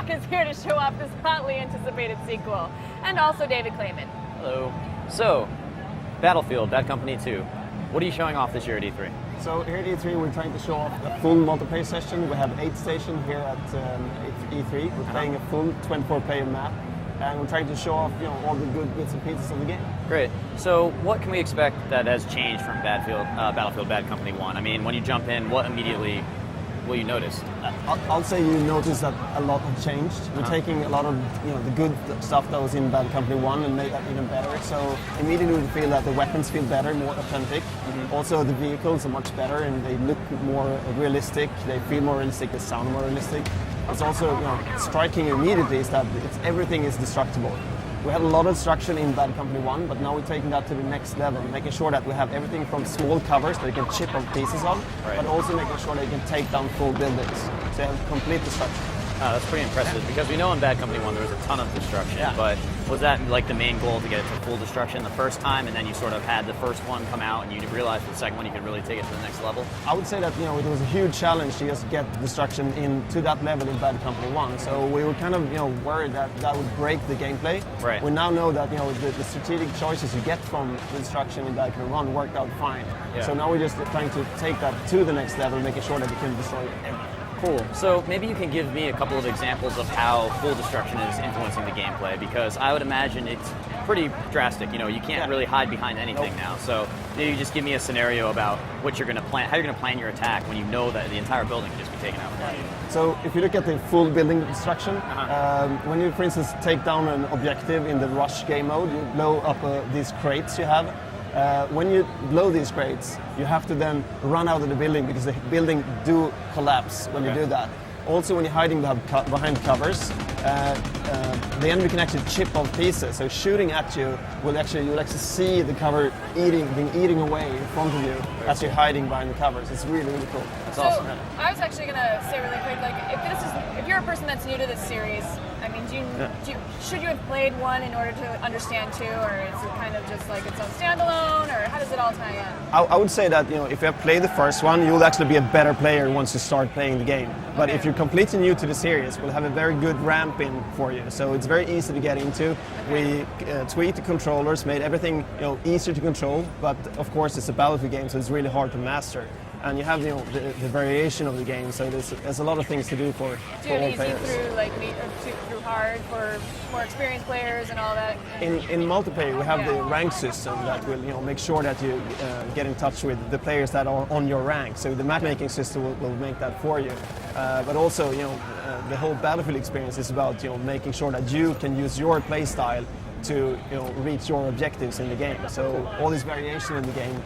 Rock is here to show off this hotly anticipated sequel. And also David Clayman. Hello. So, Battlefield, Bad Company 2. What are you showing off this year at E3? So here at E3 we're trying to show off a full multiplayer session. We have 8 stations here at E3. We're playing a full 24-player map. And we're trying to show off, all the good bits and pieces of the game. Great. So, what can we expect that has changed from Battlefield Bad Company 1? I mean, when you jump in, what immediately will you notice? I'll say you notice that a lot has changed. We're taking a lot of the good stuff that was in Bad Company 1 and made that even better. So immediately we feel that the weapons feel better, more authentic. Also the vehicles are much better and they look more realistic. They feel more realistic. They sound more realistic. It's also striking immediately is that everything is destructible. We had a lot of destruction in Bad Company 1, but now we're taking that to the next level, making sure that we have everything from small covers that you can chip on pieces of, but also making sure that you can take down full buildings. So you have complete destruction. That's pretty impressive, because we know in Bad Company 1 there was a ton of destruction, but was that like the main goal to get it to full destruction the first time, and then you sort of had the first one come out and you realized for the second one you could really take it to the next level? I would say that it was a huge challenge to just get destruction to that level in Bad Company 1, so we were kind of worried that would break the gameplay. Right. We now know that the strategic choices you get from the destruction in Bad Company 1 worked out fine. So now we're just trying to take that to the next level, making sure that we can destroy everything. Cool. So maybe you can give me a couple of examples of how full destruction is influencing the gameplay, because I would imagine it's pretty drastic. You can't really hide behind anything now. So maybe you just give me a scenario about what you're going to plan, how you're going to plan your attack when you know that the entire building can just be taken out in front of you. So if you look at the full building destruction, when you, for instance, take down an objective in the rush game mode, you blow up these crates you have. When you blow these crates, you have to then run out of the building because the building do collapse when you do that. Also, when you're hiding behind covers, the enemy can actually chip off pieces. So shooting at you you'll actually see the cover eating away in front of you as you're hiding behind the covers. It's really, really cool. That's awesome. I was actually going to say really quick, if you're a person that's new to this series, I mean, should you have played 1 in order to understand 2, or is it kind of just like its own standalone, or how does it all tie in? I would say that if you have played the first one, you'll actually be a better player once you start playing the game. But if you're completely new to the series, we'll have a very good ramp in for you. So it's very easy to get into. We tweaked the controllers, made everything easier to control. But of course, it's a Battlefield game, so it's really hard to master. And you have the variation of the game, so there's a lot of things to do for all players. Through hard for more experienced players and all that. In multiplayer, we have the rank system that will make sure that you get in touch with the players that are on your rank. So the matchmaking system will make that for you. But also, the whole Battlefield experience is about making sure that you can use your play style to reach your objectives in the game. So all this variation in the game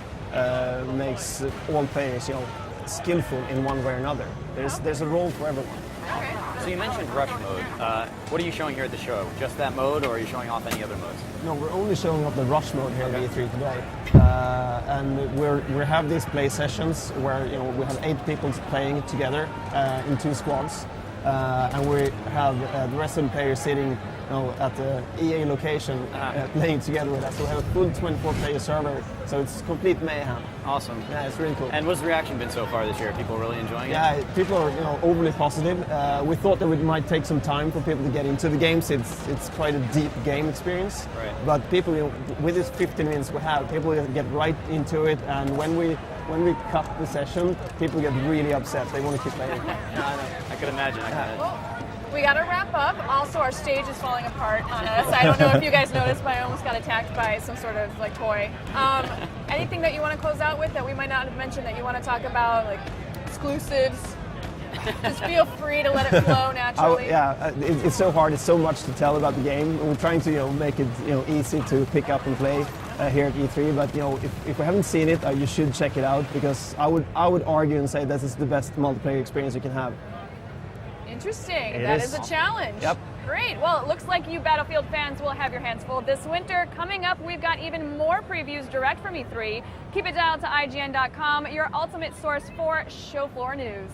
makes all players skillful in one way or another. There's a role for everyone. Okay. So you mentioned rush mode. What are you showing here at the show? Just that mode, or are you showing off any other modes? No, we're only showing off the rush mode here at E3 today. And we have these play sessions where we have 8 people playing together in 2 squads. And we have the rest of the players sitting at the EA location playing together with us. So we have a full 24-player server, so it's complete mayhem. Awesome. Yeah, it's really cool. And what's the reaction been so far this year? People really enjoying it? Yeah, people are overly positive. We thought that it might take some time for people to get into the games. It's quite a deep game experience. Right. But people, with this 15 minutes we have, people get right into it. And when we cut the session, people get really upset. They want to keep playing. I could imagine. Well, we got to wrap up. Also, our stage is falling apart on us. I don't know if you guys noticed, but I almost got attacked by some sort of toy. Anything that you want to close out with that we might not have mentioned that you want to talk about, like exclusives? Just feel free to let it flow naturally. It's so hard. It's so much to tell about the game. We're trying to make it easy to pick up and play here at E3. But if you haven't seen it, you should check it out, because I would argue and say this is the best multiplayer experience you can have. Interesting. That is a challenge. Yep. Great. Well, it looks like you Battlefield fans will have your hands full this winter. Coming up, we've got even more previews direct from E3. Keep it dialed to IGN.com, your ultimate source for show floor news.